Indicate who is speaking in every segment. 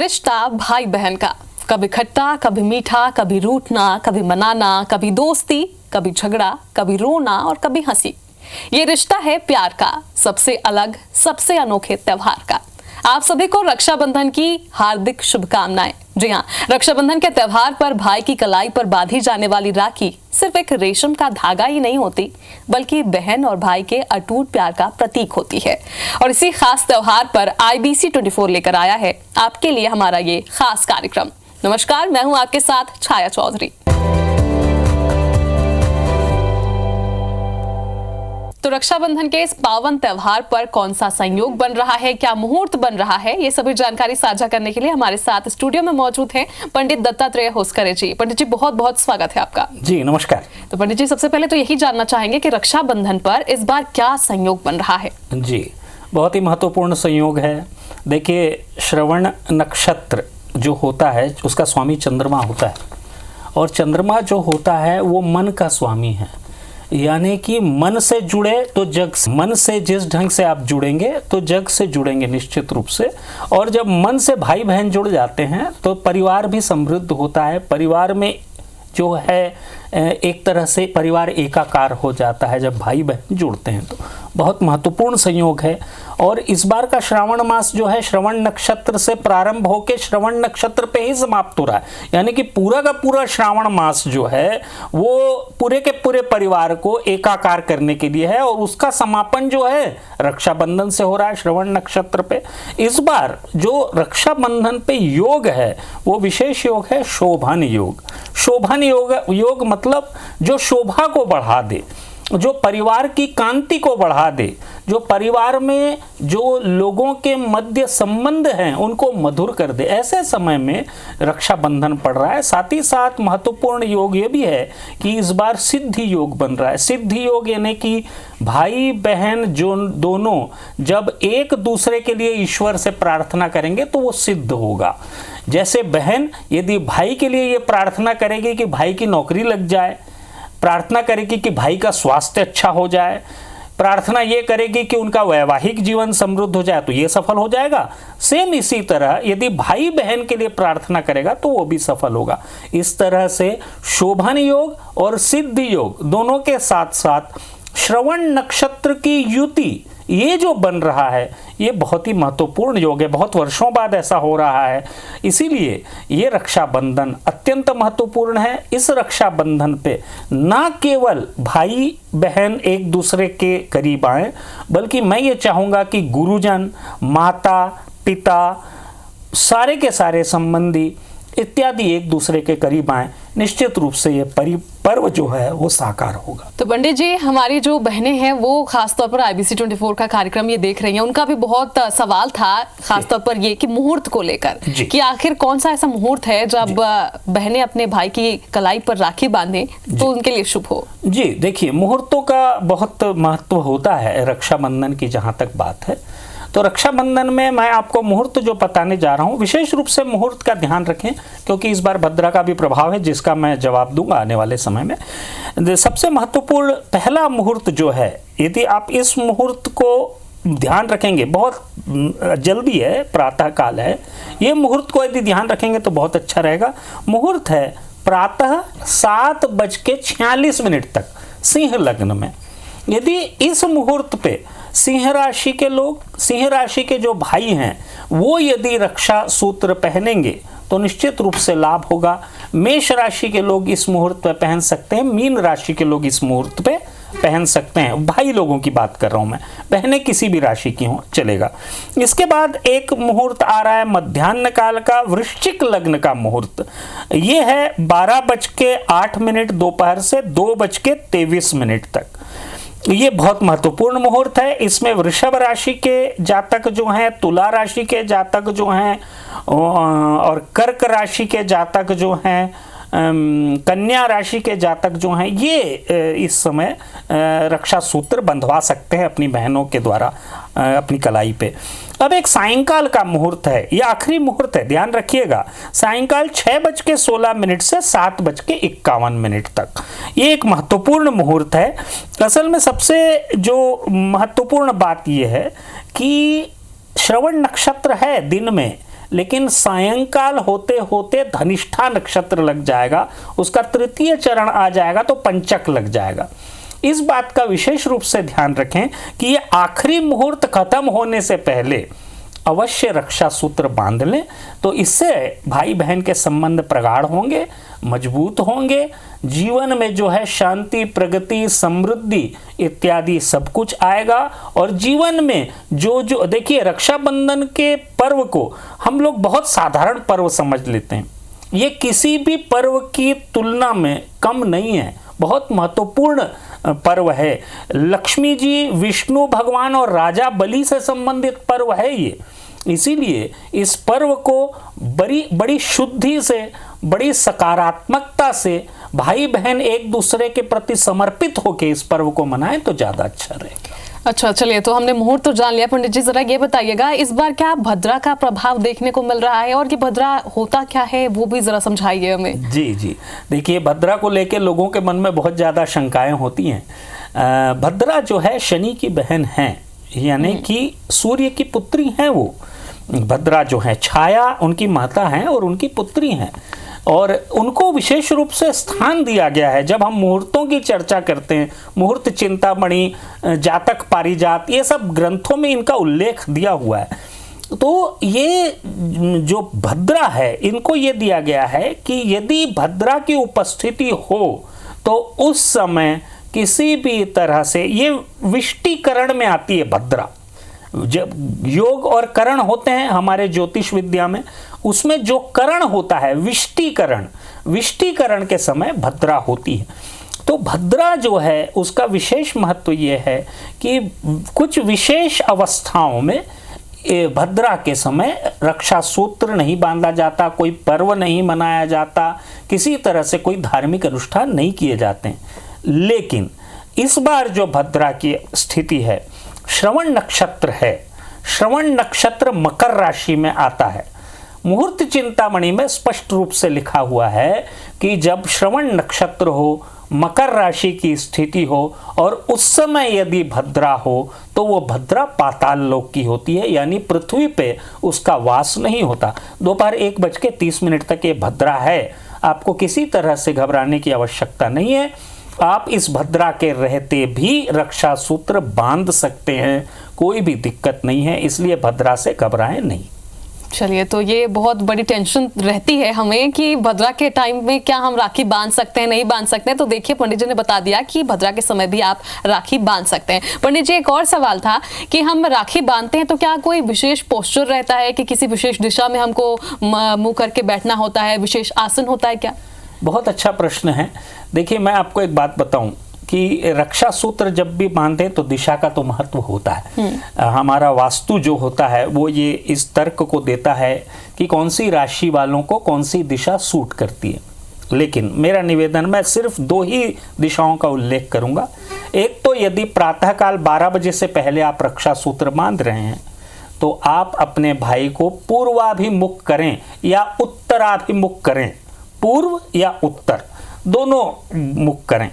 Speaker 1: रिश्ता भाई बहन का, कभी खट्टा, कभी मीठा, कभी रूठना, कभी मनाना, कभी दोस्ती, कभी झगड़ा, कभी रोना और कभी हंसी। ये रिश्ता है प्यार का, सबसे अलग, सबसे अनोखे त्योहार का। आप सभी को रक्षाबंधन की हार्दिक शुभकामनाएं। जी हाँ, रक्षाबंधन के त्योहार पर भाई की कलाई पर बांधी जाने वाली राखी सिर्फ एक रेशम का धागा ही नहीं होती, बल्कि बहन और भाई के अटूट प्यार का प्रतीक होती है। और इसी खास त्योहार पर IBC 24 लेकर आया है आपके लिए हमारा ये खास कार्यक्रम। नमस्कार, मैं हूं आपके साथ छाया चौधरी। तो रक्षाबंधन के इस पावन त्योहार पर कौन सा संयोग बन रहा है, क्या मुहूर्त बन रहा है, ये सभी जानकारी साझा करने के लिए हमारे साथ स्टूडियो में मौजूद हैं पंडित दत्तात्रेय होसकरे जी। पंडित जी, बहुत बहुत स्वागत है आपका।
Speaker 2: जी नमस्कार।
Speaker 1: तो पंडित जी, सबसे पहले तो यही जानना चाहेंगे कि रक्षाबंधन पर इस बार क्या संयोग बन रहा है?
Speaker 2: जी, बहुत ही महत्वपूर्ण संयोग है। देखिए, श्रवण नक्षत्र जो होता है उसका स्वामी चंद्रमा होता है, और चंद्रमा जो होता है वो मन का स्वामी है। यानी कि मन से जुड़े तो जग से, मन से जिस ढंग से आप जुड़ेंगे तो जग से जुड़ेंगे निश्चित रूप से। और जब मन से भाई बहन जुड़ जाते हैं तो परिवार भी समृद्ध होता है। परिवार में जो है एक तरह से परिवार एकाकार हो जाता है जब भाई बहन जुड़ते हैं। तो बहुत महत्वपूर्ण संयोग है। और इस बार का श्रावण मास जो है श्रवण नक्षत्र से प्रारंभ होकर श्रवण नक्षत्र पे ही समाप्त हो रहा है। यानी कि पूरा का पूरा श्रावण मास जो है वो पूरे के पूरे परिवार को एकाकार करने के लिए है, और उसका समापन जो है रक्षाबंधन से हो रहा है श्रवण नक्षत्र पे। इस बार जो रक्षाबंधन पे योग है वो विशेष योग है शोभन योग। शोभन योग मतलब जो शोभा को बढ़ा दे, जो परिवार की कांति को बढ़ा दे, जो परिवार में जो लोगों के मध्य संबंध हैं उनको मधुर कर दे। ऐसे समय में रक्षाबंधन पड़ रहा है। साथ ही साथ महत्वपूर्ण योग ये भी है कि इस बार सिद्धि योग बन रहा है। सिद्धि योग यानी कि भाई बहन जो दोनों जब एक दूसरे के लिए ईश्वर से प्रार्थना करेंगे तो वो सिद्ध होगा। जैसे बहन यदि भाई के लिए ये प्रार्थना करेगी कि भाई की नौकरी लग जाए, प्रार्थना करेगी कि भाई का स्वास्थ्य अच्छा हो जाए, प्रार्थना ये करेगी कि उनका वैवाहिक जीवन समृद्ध हो जाए, तो ये सफल हो जाएगा। सेम इसी तरह यदि भाई बहन के लिए प्रार्थना करेगा तो वो भी सफल होगा। इस तरह से शोभन योग और सिद्धि योग दोनों के साथ साथ श्रवण नक्षत्र की युति ये जो बन रहा है ये बहुत ही महत्वपूर्ण योग है। बहुत वर्षों बाद ऐसा हो रहा है, इसीलिए ये रक्षाबंधन अत्यंत महत्वपूर्ण है। इस रक्षाबंधन पे ना केवल भाई बहन एक दूसरे के करीब आए, बल्कि मैं ये चाहूँगा कि गुरुजन, माता पिता, सारे के सारे संबंधी इत्यादि एक दूसरे के करीब आए। निश्चित रूप से ये पर्व जो है वो साकार होगा।
Speaker 1: तो पंडित जी, हमारी जो बहनें हैं वो खासतौर पर IBC 24 का कार्यक्रम ये देख रही हैं, उनका भी बहुत सवाल था खासतौर पर ये कि मुहूर्त को लेकर कि आखिर कौन सा ऐसा मुहूर्त है जब बहनें अपने भाई की कलाई पर राखी बांधें तो उनके लिए शुभ हो।
Speaker 2: जी देखिए, मुहूर्तों का बहुत महत्व होता है रक्षाबंधन की जहाँ तक बात है। तो रक्षाबंधन में मैं आपको मुहूर्त जो बताने जा रहा हूँ, विशेष रूप से मुहूर्त का ध्यान रखें क्योंकि इस बार भद्रा का भी प्रभाव है जिसका मैं जवाब दूंगा आने वाले समय में। सबसे महत्वपूर्ण पहला मुहूर्त जो है, यदि आप इस मुहूर्त को ध्यान रखेंगे, बहुत जल्दी है, प्रातः काल है, ये मुहूर्त को यदि ध्यान रखेंगे तो बहुत अच्छा रहेगा। मुहूर्त है प्रातः 7:46 तक सिंह लग्न में। यदि इस मुहूर्त पे सिंह राशि के लोग, सिंह राशि के जो भाई हैं वो यदि रक्षा सूत्र पहनेंगे तो निश्चित रूप से लाभ होगा। मेष राशि के लोग इस मुहूर्त पे पहन सकते हैं, मीन राशि के लोग इस मुहूर्त पे पहन सकते हैं। भाई लोगों की बात कर रहा हूं मैं, बहनें किसी भी राशि की हो चलेगा। इसके बाद एक मुहूर्त आ रहा है मध्याह्न काल का, वृश्चिक लग्न का मुहूर्त। ये है 12:08 दोपहर से 2:23 तक। ये बहुत महत्वपूर्ण मुहूर्त है। इसमें वृषभ राशि के जातक जो हैं, तुला राशि के जातक जो हैं और कर्क राशि के जातक जो हैं, कन्या राशि के जातक जो हैं, ये इस समय रक्षा सूत्र बंधवा सकते हैं अपनी बहनों के द्वारा अपनी कलाई पे। अब एक सायंकाल का मुहूर्त है, ये आखिरी मुहूर्त है, ध्यान रखिएगा। सायंकाल 6:16 से 7:51 तक ये एक महत्वपूर्ण मुहूर्त है। असल में सबसे जो महत्वपूर्ण बात ये है कि श्रवण नक्षत्र है दिन में, लेकिन सायंकाल होते होते धनिष्ठा नक्षत्र लग जाएगा, उसका तृतीय चरण आ जाएगा तो पंचक लग जाएगा। इस बात का विशेष रूप से ध्यान रखें कि ये आखिरी मुहूर्त खत्म होने से पहले अवश्य रक्षा सूत्र बांध लें, तो इससे भाई बहन के संबंध प्रगाढ़ होंगे, मजबूत होंगे, जीवन में जो है शांति, प्रगति, समृद्धि इत्यादि सब कुछ आएगा। और जीवन में जो देखिए, रक्षाबंधन के पर्व को हम लोग बहुत साधारण पर्व समझ लेते हैं, ये किसी भी पर्व की तुलना में कम नहीं है, बहुत महत्वपूर्ण पर्व है। लक्ष्मी जी, विष्णु भगवान और राजा बलि से संबंधित पर्व है ये। इसीलिए इस पर्व को बड़ी शुद्धि से, बड़ी सकारात्मकता से भाई बहन एक दूसरे के प्रति समर्पित होकर इस पर्व को मनाएं तो ज़्यादा अच्छा रहेगा।
Speaker 1: अच्छा, चलिए, तो हमने मुहूर्त तो जान लिया। पंडित जी, जरा ये बताइएगा, इस बार क्या भद्रा का प्रभाव देखने को मिल रहा है, और ये भद्रा होता क्या है वो भी जरा समझाइए हमें।
Speaker 2: जी जी, देखिए, भद्रा को लेकर लोगों के मन में बहुत ज़्यादा शंकाएं होती हैं। भद्रा जो है शनि की बहन है, यानी कि सूर्य की पुत्री हैं वो। भद्रा जो है छाया उनकी माता हैं और उनकी पुत्री हैं, और उनको विशेष रूप से स्थान दिया गया है। जब हम मुहूर्तों की चर्चा करते हैं, मुहूर्त चिंतामणि, जातक पारिजात, ये सब ग्रंथों में इनका उल्लेख दिया हुआ है। तो ये जो भद्रा है, इनको ये दिया गया है कि यदि भद्रा की उपस्थिति हो तो उस समय किसी भी तरह से, ये विष्टिकरण में आती है भद्रा। जब योग और करण होते हैं हमारे ज्योतिष विद्या में, उसमें जो करण होता है विष्टिकरण, विष्टिकरण के समय भद्रा होती है। तो भद्रा जो है उसका विशेष महत्व ये है कि कुछ विशेष अवस्थाओं में भद्रा के समय रक्षा सूत्र नहीं बांधा जाता, कोई पर्व नहीं मनाया जाता, किसी तरह से कोई धार्मिक अनुष्ठान नहीं किए जाते हैं। लेकिन इस बार जो भद्रा की स्थिति है, श्रवण नक्षत्र है, श्रवण नक्षत्र मकर राशि में आता है। मुहूर्त चिंतामणि में स्पष्ट रूप से लिखा हुआ है कि जब श्रवण नक्षत्र हो, मकर राशि की स्थिति हो और उस समय यदि भद्रा हो तो वो भद्रा पाताल लोक की होती है, यानी पृथ्वी पे उसका वास नहीं होता। दोपहर 1:30 तक ये भद्रा है, आपको किसी तरह से घबराने की आवश्यकता नहीं है। आप इस भद्रा के रहते भी रक्षा सूत्र बांध सकते हैं, कोई भी दिक्कत नहीं है, इसलिए भद्रा से घबराएं नहीं।
Speaker 1: चलिए, तो ये बहुत बड़ी टेंशन रहती है हमें कि भद्रा के टाइम में क्या हम राखी बांध सकते हैं, नहीं बांध सकते हैं। तो देखिए, पंडित जी ने बता दिया कि भद्रा के समय भी आप राखी बांध सकते हैं। पंडित जी, एक और सवाल था कि हम राखी बांधते हैं तो क्या कोई विशेष पोस्चर रहता है कि किसी विशेष दिशा में हमको मुंह करके बैठना होता है, विशेष आसन होता है क्या?
Speaker 2: बहुत अच्छा प्रश्न है। देखिए, मैं आपको एक बात बताऊं कि रक्षा सूत्र जब भी बांधे तो दिशा का तो महत्व होता है। हमारा वास्तु जो होता है वो ये इस तर्क को देता है कि कौन सी राशि वालों को कौन सी दिशा सूट करती है। लेकिन मेरा निवेदन, मैं सिर्फ 2 ही दिशाओं का उल्लेख करूंगा। एक तो यदि प्रातःकाल 12 बजे से पहले आप रक्षा सूत्र बांध रहे हैं तो आप अपने भाई को पूर्वाभिमुख करें या उत्तराभिमुख करें, पूर्व या उत्तर दोनों मुख करें।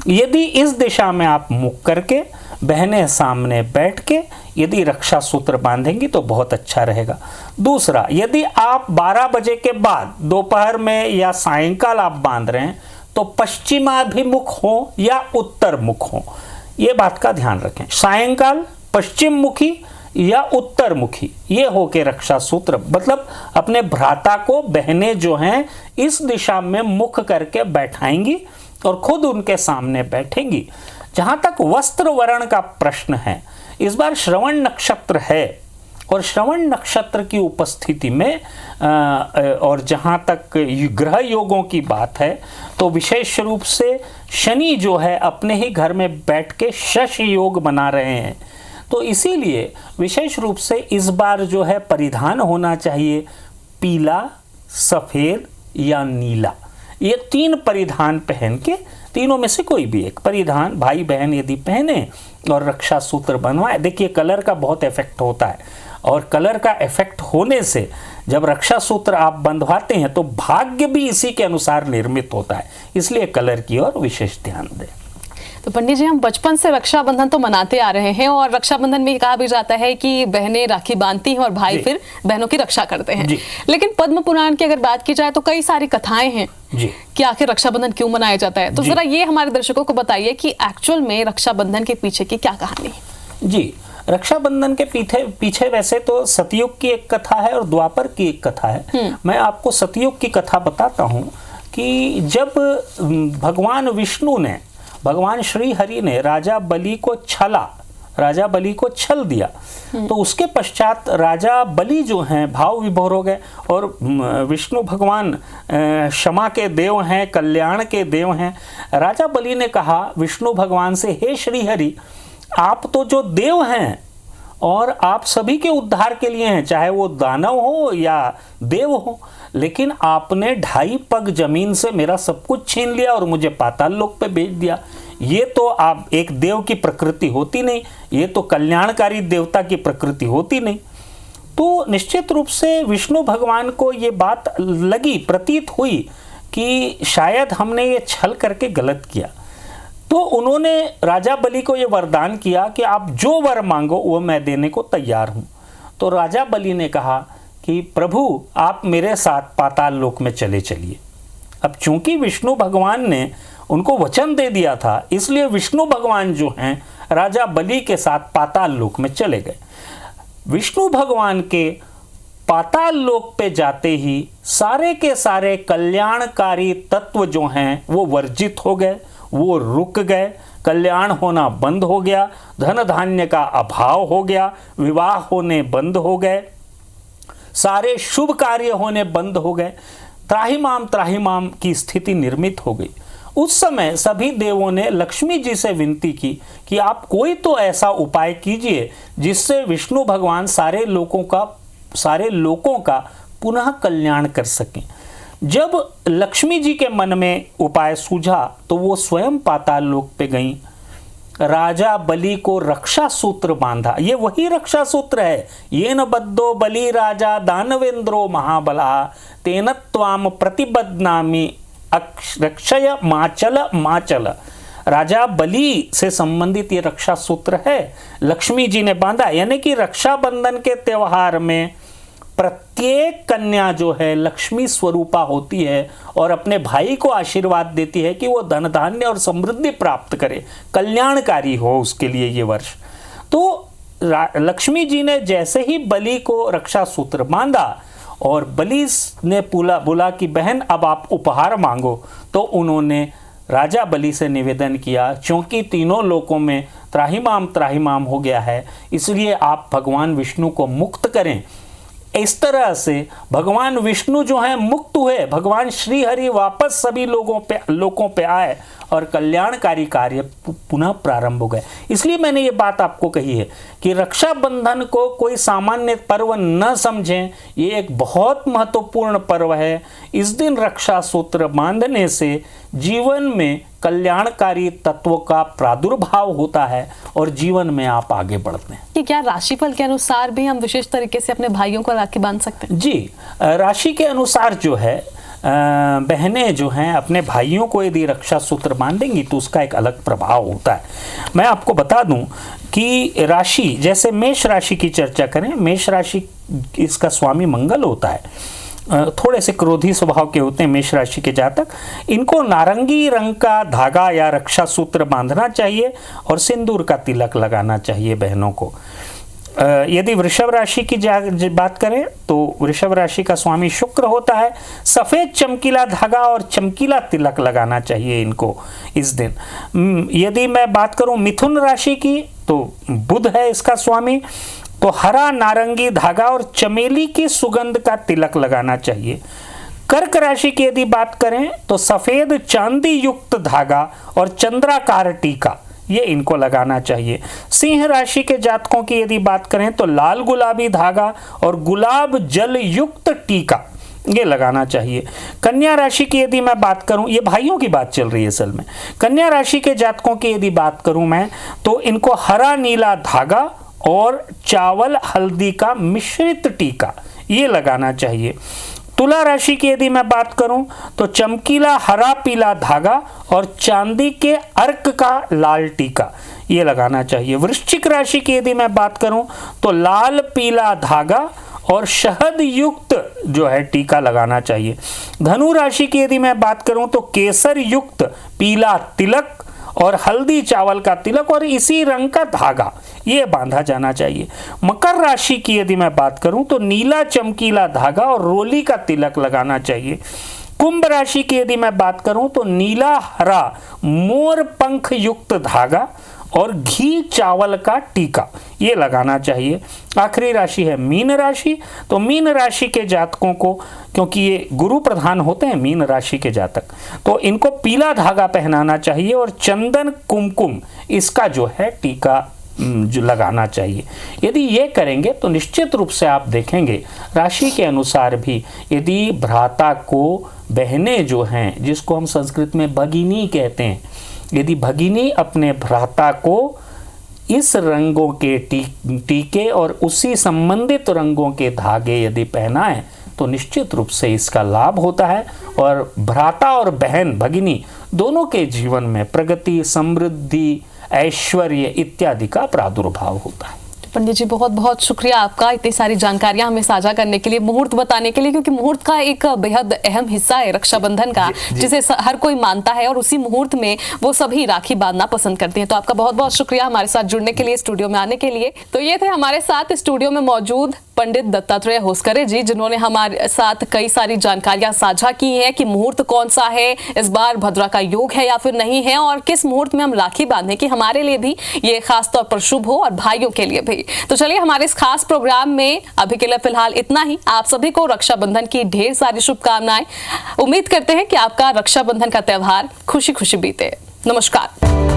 Speaker 2: यदि इस दिशा में आप मुख करके बहनें सामने बैठ के यदि रक्षा सूत्र बांधेंगी तो बहुत अच्छा रहेगा। दूसरा, यदि आप 12 बजे के बाद दोपहर में या सायंकाल आप बांध रहे हैं तो पश्चिमाभिमुख हो या उत्तर मुख हो, ये बात का ध्यान रखें। सायंकाल पश्चिम मुखी या उत्तर मुखी ये हो के रक्षा सूत्र, मतलब अपने भ्राता को बहनें जो हैं इस दिशा में मुख करके बैठाएंगी और खुद उनके सामने बैठेंगी। जहां तक वस्त्र वर्ण का प्रश्न है, इस बार श्रवण नक्षत्र है और श्रवण नक्षत्र की उपस्थिति में और जहां तक ग्रह योगों की बात है तो विशेष रूप से शनि जो है अपने ही घर में बैठ के शश योग बना रहे हैं। तो इसीलिए विशेष रूप से इस बार जो है परिधान होना चाहिए पीला, सफ़ेद या नीला। ये 3 परिधान पहन के, तीनों में से कोई भी एक परिधान भाई बहन यदि पहने और रक्षा सूत्र बनवाए। देखिए, कलर का बहुत इफेक्ट होता है और कलर का इफेक्ट होने से जब रक्षा सूत्र आप बंधवाते हैं तो भाग्य भी इसी के अनुसार निर्मित होता है, इसलिए कलर की ओर विशेष ध्यान दें।
Speaker 1: तो पंडित जी, हम बचपन से रक्षाबंधन तो मनाते आ रहे हैं और रक्षाबंधन में कहा भी जाता है कि बहनें राखी बांधती हैं और भाई फिर बहनों की रक्षा करते हैं। लेकिन पद्म पुराण की अगर बात की जाए तो कई सारी कथाएं हैं कि आखिर रक्षाबंधन क्यों मनाया जाता है। तो जरा ये हमारे दर्शकों को बताइए कि एक्चुअल में रक्षाबंधन के पीछे की क्या कहानी है।
Speaker 2: जी, रक्षाबंधन के पीछे वैसे तो सतयुग की एक कथा है और द्वापर की एक कथा है। मैं आपको सतयुग की कथा बताता हूँ कि जब भगवान विष्णु ने, भगवान श्री हरि ने राजा बलि को छल दिया, तो उसके पश्चात राजा बलि जो हैं भाव विभोर हो गए और विष्णु भगवान क्षमा के देव हैं, कल्याण के देव हैं। राजा बलि ने कहा विष्णु भगवान से, हे श्री हरि, आप तो जो देव हैं और आप सभी के उद्धार के लिए हैं, चाहे वो दानव हो या देव हो, लेकिन आपने 2.5 पग जमीन से मेरा सब कुछ छीन लिया और मुझे पाताल लोक पे भेज दिया। ये तो आप एक देव की प्रकृति होती नहीं, ये तो कल्याणकारी देवता की प्रकृति होती नहीं। तो निश्चित रूप से विष्णु भगवान को ये बात लगी, प्रतीत हुई कि शायद हमने ये छल करके गलत किया। तो उन्होंने राजा बलि को ये वरदान किया कि आप जो वर मांगो वो मैं देने को तैयार हूँ। तो राजा बलि ने कहा कि प्रभु आप मेरे साथ पाताल लोक में चले चलिए। अब चूंकि विष्णु भगवान ने उनको वचन दे दिया था, इसलिए विष्णु भगवान जो हैं राजा बलि के साथ पाताल लोक में चले गए। विष्णु भगवान के पाताल लोक पे जाते ही सारे के सारे कल्याणकारी तत्व जो हैं वो वर्जित हो गए, वो रुक गए, कल्याण होना बंद हो गया, धन धान्य का अभाव हो गया, विवाह होने बंद हो गए, सारे शुभ कार्य होने बंद हो गए, त्राहिमाम की स्थिति निर्मित हो गई। उस समय सभी देवों ने लक्ष्मी जी से विनती की कि आप कोई तो ऐसा उपाय कीजिए जिससे विष्णु भगवान सारे लोकों का पुनः कल्याण कर सकें। जब लक्ष्मी जी के मन में उपाय सूझा तो वो स्वयं पाताल लोक पे गईं, राजा बलि को रक्षा सूत्र बांधा। ये वही रक्षा सूत्र है, ये न बद्धो बलि राजा दानवेंद्रो महाबला तेन त्वाम प्रतिबद्धनामि रक्षय माचल। राजा बलि से संबंधित ये रक्षा सूत्र है, लक्ष्मी जी ने बांधा। यानी कि रक्षाबंधन के त्योहार में प्रत्येक कन्या जो है लक्ष्मी स्वरूपा होती है और अपने भाई को आशीर्वाद देती है कि वो धन धान्य और समृद्धि प्राप्त करे, कल्याणकारी हो उसके लिए ये वर्ष। तो लक्ष्मी जी ने जैसे ही बलि को रक्षा सूत्र बांधा और बलि ने बोला कि बहन अब आप उपहार मांगो, तो उन्होंने राजा बलि से निवेदन किया, क्योंकि तीनों लोकों में त्राहिमाम हो गया है, इसलिए आप भगवान विष्णु को मुक्त करें। इस तरह से भगवान विष्णु जो हैं मुक्त हुए, भगवान श्री हरि वापस सभी लोगों पे आए और कल्याणकारी कार्य पुनः प्रारंभ हो गए। इसलिए मैंने ये बात आपको कही है कि रक्षाबंधन को कोई सामान्य पर्व न समझें, ये एक बहुत महत्वपूर्ण पर्व है। इस दिन रक्षा सूत्र बांधने से जीवन में कल्याणकारी तत्वों का प्रादुर्भाव होता है और जीवन में आप आगे बढ़ते हैं।
Speaker 1: कि क्या राशिफल के अनुसार भी हम विशेष तरीके से अपने भाइयों को राखी बांध सकते हैं?
Speaker 2: जी, राशि के अनुसार जो है बहनें जो हैं अपने भाइयों को यदि रक्षा सूत्र बांधेंगी तो उसका एक अलग प्रभाव होता है। मैं आपको बता दूं कि राशि, जैसे मेष राशि की चर्चा करें, मेष राशि इसका स्वामी मंगल होता है। थोड़े से क्रोधी स्वभाव के होते हैं मेष राशि के जातक। इनको नारंगी रंग का धागा या रक्षा सूत्र बांधना चाहिए और सिंदूर का तिलक लगाना चाहिए बहनों को। यदि वृषभ राशि की बात करें तो वृषभ राशि का स्वामी शुक्र होता है। सफ़ेद चमकीला धागा और चमकीला तिलक लगाना चाहिए इनको इस दिन। यदि मैं बात करूं मिथुन राशि की तो बुध है इसका स्वामी, तो हरा नारंगी धागा और चमेली की सुगंध का तिलक लगाना चाहिए। कर्क राशि की यदि बात करें तो सफ़ेद चांदी युक्त धागा और चंद्राकार टीका ये इनको लगाना चाहिए। सिंह राशि के जातकों की यदि बात करें तो लाल गुलाबी धागा और गुलाब जल युक्त टीका ये लगाना चाहिए। कन्या राशि की यदि मैं बात करूं, ये भाइयों की बात चल रही है असल में। कन्या राशि के जातकों की यदि बात करूं मैं तो इनको हरा नीला धागा और चावल हल्दी का मिश्रित टीका ये लगाना चाहिए। तुला राशि की यदि मैं बात करूं तो चमकीला हरा पीला धागा और चांदी के अर्क का लाल टीका ये लगाना चाहिए। वृश्चिक राशि की यदि मैं बात करूं तो लाल पीला धागा और शहद युक्त जो है टीका लगाना चाहिए। धनु राशि की यदि मैं बात करूं तो केसर युक्त पीला तिलक और हल्दी चावल का तिलक और इसी रंग का धागा ये बांधा जाना चाहिए। मकर राशि की यदि मैं बात करूं तो नीला चमकीला धागा और रोली का तिलक लगाना चाहिए। कुंभ राशि की यदि मैं बात करूं तो नीला हरा मोर पंख युक्त धागा और घी चावल का टीका ये लगाना चाहिए। आखिरी राशि है मीन राशि। तो मीन राशि के जातकों को, क्योंकि ये गुरु प्रधान होते हैं मीन राशि के जातक, तो इनको पीला धागा पहनाना चाहिए और चंदन कुमकुम इसका जो है टीका जो लगाना चाहिए। यदि ये करेंगे तो निश्चित रूप से आप देखेंगे राशि के अनुसार भी यदि भ्राता को बहनें जो हैं, जिसको हम संस्कृत में भगिनी कहते हैं, यदि भगिनी अपने भ्राता को इस रंगों के टीके और उसी संबंधित रंगों के धागे यदि पहनाएं तो निश्चित रूप से इसका लाभ होता है और भ्राता और बहन भगिनी दोनों के जीवन में प्रगति, समृद्धि, ऐश्वर्य इत्यादि का प्रादुर्भाव होता है।
Speaker 1: पंडित जी बहुत बहुत शुक्रिया आपका इतनी सारी जानकारियां हमें साझा करने के लिए, मुहूर्त बताने के लिए, क्योंकि मुहूर्त का एक बेहद अहम हिस्सा है रक्षाबंधन का, जिसे हर कोई मानता है और उसी मुहूर्त में वो सभी राखी बांधना पसंद करते हैं। तो आपका बहुत बहुत शुक्रिया हमारे साथ जुड़ने के लिए, स्टूडियो में आने के लिए। तो ये थे हमारे साथ स्टूडियो में मौजूद पंडित दत्तात्रेय होसकरे जी, जिन्होंने हमारे साथ कई सारी जानकारियां साझा की हैं कि मुहूर्त कौन सा है, इस बार भद्रा का योग है या फिर नहीं है, और किस मुहूर्त में हम राखी बांधें कि हमारे लिए भी ये खास तौर पर शुभ हो और भाइयों के लिए भी। तो चलिए हमारे इस खास प्रोग्राम में अभी के लिए फिलहाल इतना ही। आप सभी को रक्षाबंधन की ढेर सारी शुभकामनाएं। उम्मीद करते हैं कि आपका रक्षाबंधन का त्योहार खुशी खुशी बीते। नमस्कार।